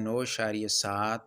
9.7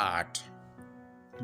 8,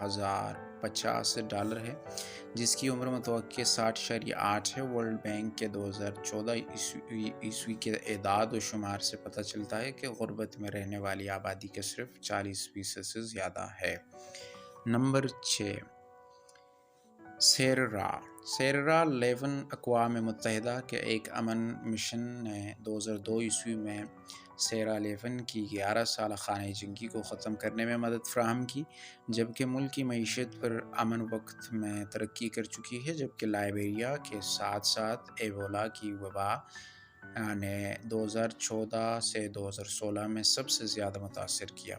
$7,050 ہے، جس کی عمر متوقع 60.8 ہے۔ ورلڈ بینک کے 2014 عیسوی کے اعداد و شمار سے پتہ چلتا ہے کہ غربت میں رہنے والی آبادی کا صرف 40% سے زیادہ ہے۔ نمبر 6، سیررا لیون۔ اقوام متحدہ کے ایک امن مشن نے 2002 عیسوی میں سیررا لیون کی 11 سالہ خانہ جنگی کو ختم کرنے میں مدد فراہم کی، جبکہ ملک کی معیشت پر امن وقت میں ترقی کر چکی ہے، جبکہ لائبیریا کے ساتھ ساتھ ایبولا کی وبا نے 2014 سے 2016 میں سب سے زیادہ متاثر کیا۔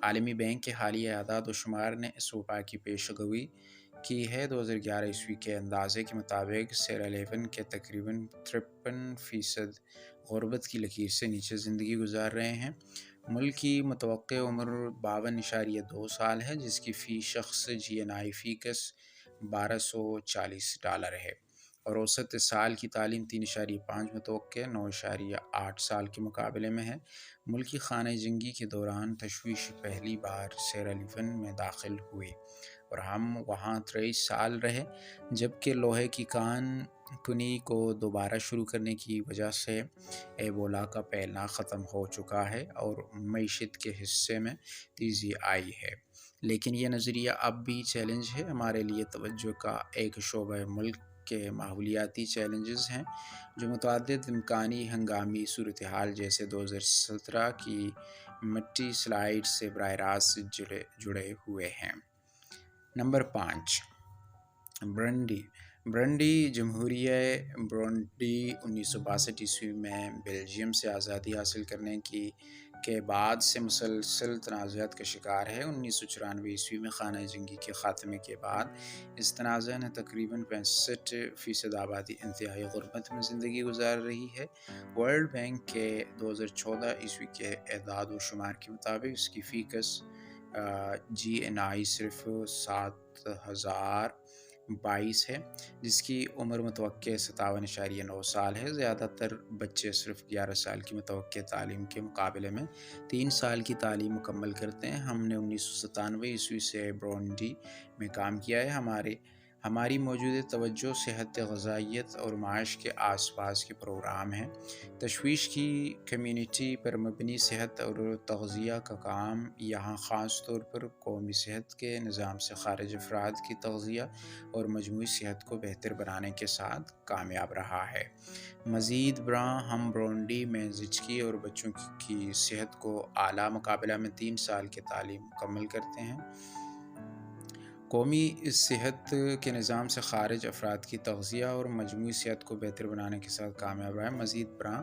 عالمی بینک کے حالیہ اعداد و شمار نے اس وبا کی پیش گوئی کی ہے۔ 2011 عیسوی کے اندازے کے مطابق سیررا لیون کے تقریباً 53% غربت کی لکیر سے نیچے زندگی گزار رہے ہیں۔ ملک کی متوقع عمر 52.2 سال ہے، جس کی فی شخص GNI فی کس $1,240 ہے، اور اوسط سال کی تعلیم 3.5 متوقع 9.8 سال کے مقابلے میں ہے۔ ملکی خانہ جنگی کے دوران تشویش پہلی بار سیررا لیون میں داخل ہوئی اور ہم وہاں 23 سال رہے، جبکہ لوہے کی کان کنی کو دوبارہ شروع کرنے کی وجہ سے ایبولا کا پھیلنا ختم ہو چکا ہے اور معیشت کے حصے میں تیزی آئی ہے، لیکن یہ نظریہ اب بھی چیلنج ہے۔ ہمارے لیے توجہ کا ایک شعبہ ملک کے ماحولیاتی چیلنجز ہیں، جو متعدد امکانی ہنگامی صورتحال جیسے 2017 کی مٹی سلائیڈ سے براہ راست جڑے ہوئے ہیں۔ نمبر 5، برنڈی۔ جمہوریہ برنڈی 1962 عیسوی میں بیلجیم سے آزادی حاصل کرنے کے بعد سے مسلسل تنازعات کا شکار ہے۔ 1994 عیسوی میں خانہ جنگی کے خاتمے کے بعد اس تنازع نے تقریباً 65% آبادی انتہائی غربت میں زندگی گزار رہی ہے۔ ورلڈ بینک کے 2014 عیسوی کے اعداد و شمار کے مطابق اس کی فی کس GNI صرف 7,022 ہے، جس کی عمر متوقع 57.9 سال ہے۔ زیادہ تر بچے صرف 11 سال کی متوقع تعلیم کے مقابلے میں 3 سال کی تعلیم مکمل کرتے ہیں۔ ہم نے 1997 عیسوی سے برونڈی میں کام کیا ہے۔ ہماری موجودہ توجہ صحت، غذائیت اور معاش کے آس پاس کے پروگرام ہیں۔ تشویش کی کمیونٹی پر مبنی صحت اور تغذیہ کا کام یہاں خاص طور پر قومی صحت کے نظام سے خارج افراد کی تغذیہ اور مجموعی صحت کو بہتر بنانے کے ساتھ کامیاب رہا ہے۔ مزید برآں، ہم برونڈی میں زچگی اور بچوں کی صحت کو اعلیٰ مقابلہ میں 3 سال کی تعلیم مکمل کرتے ہیں۔ قومی صحت کے نظام سے خارج افراد کی تغذیہ اور مجموعی صحت کو بہتر بنانے کے ساتھ کامیاب رہے۔ مزید برآں،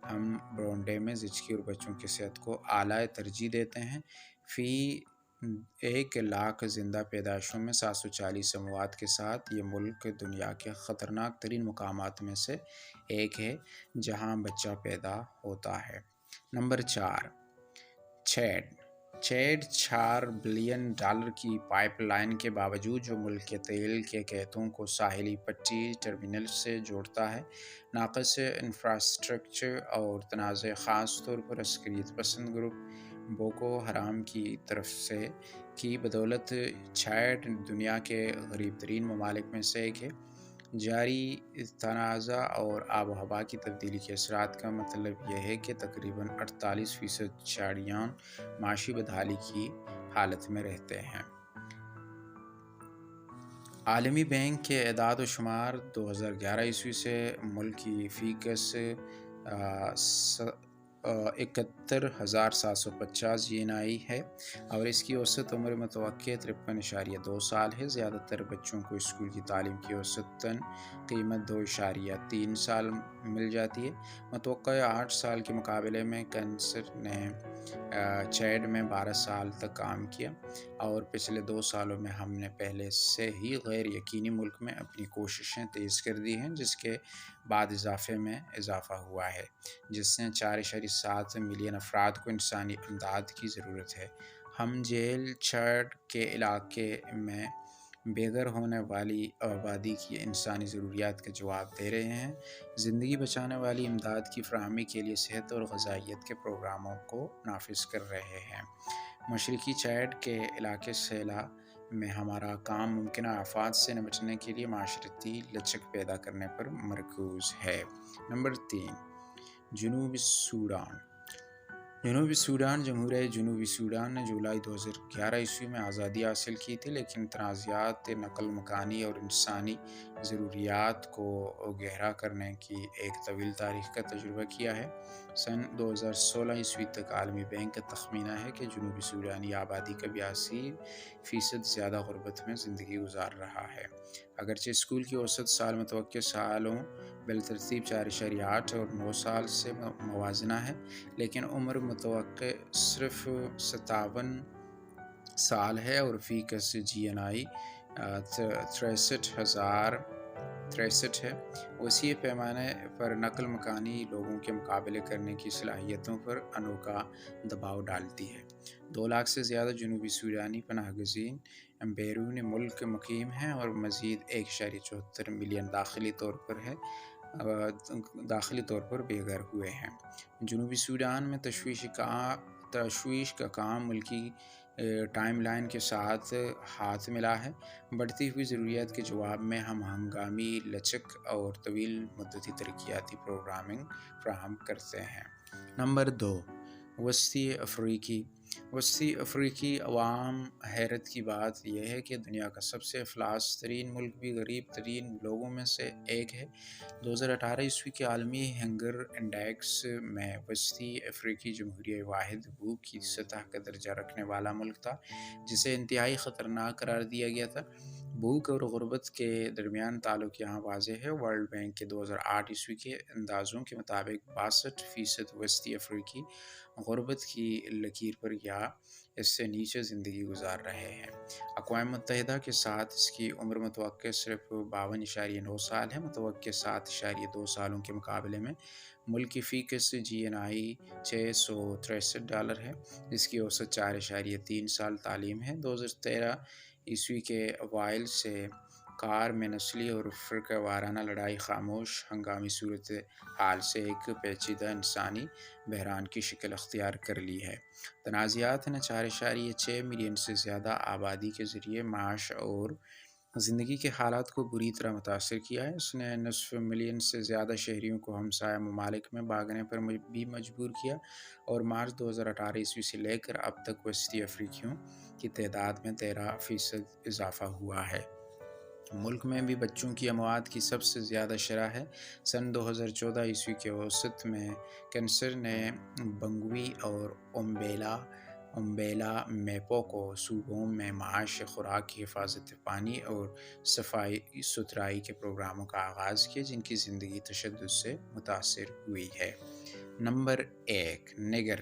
ہم برونڈی میں زچگی اور بچوں کی صحت کو اعلیٰ ترجیح دیتے ہیں۔ فی 1,00,000 زندہ پیدائشوں میں 740 اموات کے ساتھ یہ ملک دنیا کے خطرناک ترین مقامات میں سے ایک ہے جہاں بچہ پیدا ہوتا ہے۔ نمبر 4، چیڈ $4 بلین کی پائپ لائن کے باوجود، جو ملک کے تیل کے کھیتوں کو ساحلی پٹی ٹرمینل سے جوڑتا ہے، ناقص انفراسٹرکچر اور تنازع خاص طور پر عسکریت پسند گروپ بوکو حرام کی طرف سے کی بدولت چیڈ دنیا کے غریب ترین ممالک میں سے ایک ہے۔ جاری تنازع اور آب و ہوا کی تبدیلی کے اثرات کا مطلب یہ ہے کہ تقریباً 48% چیڈیان معاشی بدحالی کی حالت میں رہتے ہیں۔ عالمی بینک کے اعداد و شمار 2011 عیسوی سے ملک کی فی کس 71,750 GNI ہے اور اس کی اوسط عمر متوقع 53.2 سال ہے۔ زیادہ تر بچوں کو اسکول کی تعلیم کی اوسطاً قیمت 2.3 سال مل جاتی ہے۔ متوقع 8 سال کے مقابلے میں کینسر نے چیڈ میں 12 سال تک کام کیا، اور پچھلے 2 سالوں میں ہم نے پہلے سے ہی غیر یقینی ملک میں اپنی کوششیں تیز کر دی ہیں، جس کے بعد اضافہ ہوا ہے، جس سے 4.7 ملین افراد کو انسانی امداد کی ضرورت ہے۔ ہم جیل چیڈ کے علاقے میں بے گھر ہونے والی آبادی کی انسانی ضروریات کا جواب دے رہے ہیں، زندگی بچانے والی امداد کی فراہمی کے لیے صحت اور غذائیت کے پروگراموں کو نافذ کر رہے ہیں۔ مشرقی چیڈ کے علاقے میں ہمارا کام ممکنہ آفات سے نمٹنے کے لیے معاشرتی لچک پیدا کرنے پر مرکوز ہے۔ نمبر 3، جنوبی سوڈان۔ جنوبی سوڈان جمہوریہ جنوبی سوڈان نے جولائی 2011 میں آزادی حاصل کی تھی، لیکن تنازعات، نقل مکانی اور انسانی ضروریات کو گہرا کرنے کی ایک طویل تاریخ کا تجربہ کیا ہے۔ سن 2016 تک عالمی بینک کا تخمینہ ہے کہ جنوبی سوڈانی آبادی کا 82% زیادہ غربت میں زندگی گزار رہا ہے۔ اگرچہ اسکول کی اوسط سال متوقع سالوں بالترتیب 4.8 اور 9 سال سے موازنہ ہے، لیکن عمر متوقع صرف 57 سال ہے اور فی کس GNI 63 ہے۔ وسیع پیمانے پر نقل مکانی لوگوں کے مقابلے کرنے کی صلاحیتوں پر انوکھا دباؤ ڈالتی ہے۔ 2 لاکھ سے زیادہ جنوبی سوڈانی پناہ گزین بیرون ملک مقیم ہیں اور مزید 1.74 ملین داخلی طور پر بے گھر ہوئے ہیں۔ جنوبی سوڈان میں تشویش کا کام ملکی ٹائم لائن کے ساتھ ہاتھ ملا ہے۔ بڑھتی ہوئی ضروریات کے جواب میں ہم ہنگامی لچک اور طویل مدتی ترقیاتی پروگرامنگ فراہم کرتے ہیں۔ نمبر 2، وسطی افریقی۔ وسطی افریقی عوام۔ حیرت کی بات یہ ہے کہ دنیا کا سب سے افلاس ترین ملک بھی غریب ترین لوگوں میں سے ایک ہے۔ 2018 کے عالمی ہنگر انڈیکس میں وسطی افریقی جمہوریہ واحد بھوک کی سطح کا درجہ رکھنے والا ملک تھا، جسے انتہائی خطرناک قرار دیا گیا تھا۔ بھوک اور غربت کے درمیان تعلق یہاں واضح ہے۔ ورلڈ بینک کے 2008 کے اندازوں کے مطابق 62% وسطی افریقی غربت کی لکیر پر یا اس سے نیچے زندگی گزار رہے ہیں۔ اقوام متحدہ کے ساتھ اس کی عمر متوقع صرف 52.9 سال ہے۔ متوقع 7.2 سالوں کے مقابلے میں ملک کی فی کس GNI $663 ہے، جس کی اوسط 4.3 سال تعلیم ہے۔ 2013 کے اوائل سے کار میں نسلی اور فرقہ وارانہ لڑائی خاموش ہنگامی صورتحال سے ایک پیچیدہ انسانی بحران کی شکل اختیار کر لی ہے۔ تنازعات نے 4.6 ملین سے زیادہ آبادی کے ذریعے معاش اور زندگی کے حالات کو بری طرح متاثر کیا ہے۔ اس نے نصف ملین سے زیادہ شہریوں کو ہمسایہ ممالک میں بھاگنے پر بھی مجبور کیا اور مارچ 2018 سے لے کر اب تک وسطی افریقیوں کی تعداد میں 13% اضافہ ہوا ہے۔ ملک میں بھی بچوں کی اموات کی سب سے زیادہ شرح ہے۔ سن 2014 کے اوسط میں کینسر نے بنگوی اور امبیلا میپوکو صوبوں میں معاش، خوراک کی حفاظت، پانی اور صفائی ستھرائی کے پروگراموں کا آغاز کیا، جن کی زندگی تشدد سے متاثر ہوئی ہے۔ نمبر 1، نیگر۔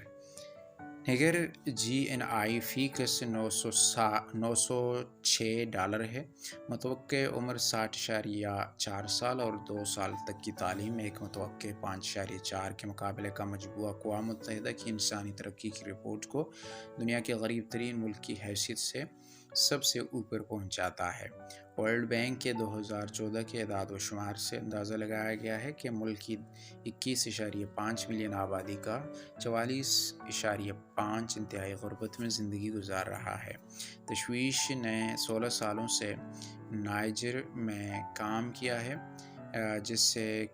نیگر GNI فی کس $906 ہے۔ متوقع عمر 60.4 سال اور 2 سال تک کی تعلیم ایک متوقع 5.4 کے مقابلے کا مجموعہ اقوام متحدہ کی انسانی ترقی کی رپورٹ کو دنیا کے غریب ترین ملک کی حیثیت سے سب سے اوپر پہنچاتا ہے۔ ورلڈ بینک کے 2014 کے اعداد و شمار سے اندازہ لگایا گیا ہے کہ ملک کی 21.5 ملین آبادی کا 44.5 انتہائی غربت میں زندگی گزار رہا ہے۔ تشویش نے 16 سالوں سے نائجر میں کام کیا ہے، جس سے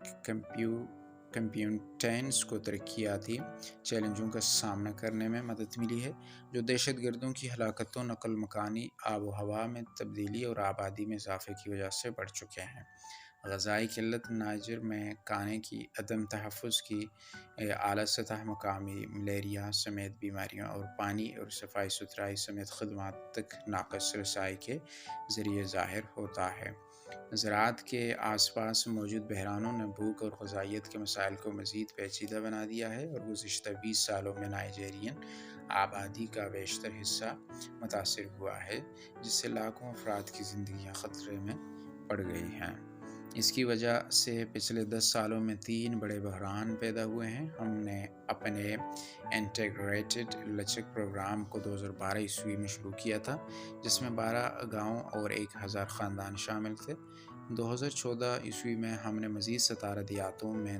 کمیونٹیز کو ترقیاتی چیلنجوں کا سامنا کرنے میں مدد ملی ہے، جو دہشت گردوں کی ہلاکتوں، نقل مکانی، آب و ہوا میں تبدیلی اور آبادی میں اضافے کی وجہ سے بڑھ چکے ہیں۔ غذائی قلت۔ نائجر میں کھانے کی عدم تحفظ کی اعلیٰ سطح مقامی ملیریا سمیت بیماریوں اور پانی اور صفائی ستھرائی سمیت خدمات تک ناقص رسائی کے ذریعے ظاہر ہوتا ہے۔ زراعت کے آس پاس موجود بحرانوں نے بھوک اور غذائیت کے مسائل کو مزید پیچیدہ بنا دیا ہے اور گزشتہ 20 سالوں میں نائجیرین آبادی کا بیشتر حصہ متاثر ہوا ہے، جس سے لاکھوں افراد کی زندگیاں خطرے میں پڑ گئی ہیں۔ اس کی وجہ سے پچھلے 10 سالوں میں 3 بڑے بحران پیدا ہوئے ہیں۔ ہم نے اپنے انٹیگریٹڈ لچک پروگرام کو 2012 میں شروع کیا تھا، جس میں 12 گاؤں اور 1000 خاندان شامل تھے۔ 2014 میں ہم نے مزید 17 دیہاتوں میں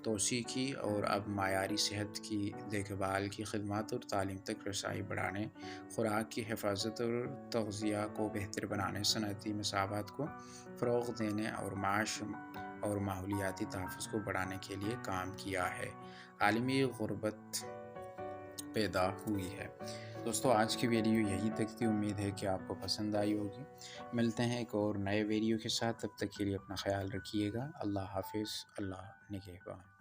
توسیع کی اور اب معیاری صحت کی دیکھ بھال کی خدمات اور تعلیم تک رسائی بڑھانے، خوراک کی حفاظت اور تغذیہ کو بہتر بنانے، صنعتی مساوات کو فروغ دینے اور معاش اور ماحولیاتی تحفظ کو بڑھانے کے لیے کام کیا ہے۔ عالمی غربت پیدا ہوئی ہے۔ دوستو آج کی ویڈیو یہی تک تھی، امید ہے کہ آپ کو پسند آئی ہوگی۔ ملتے ہیں ایک اور نئے ویڈیو کے ساتھ، تب تک کے لیے اپنا خیال رکھیے گا۔ اللہ حافظ، اللہ نگہبان۔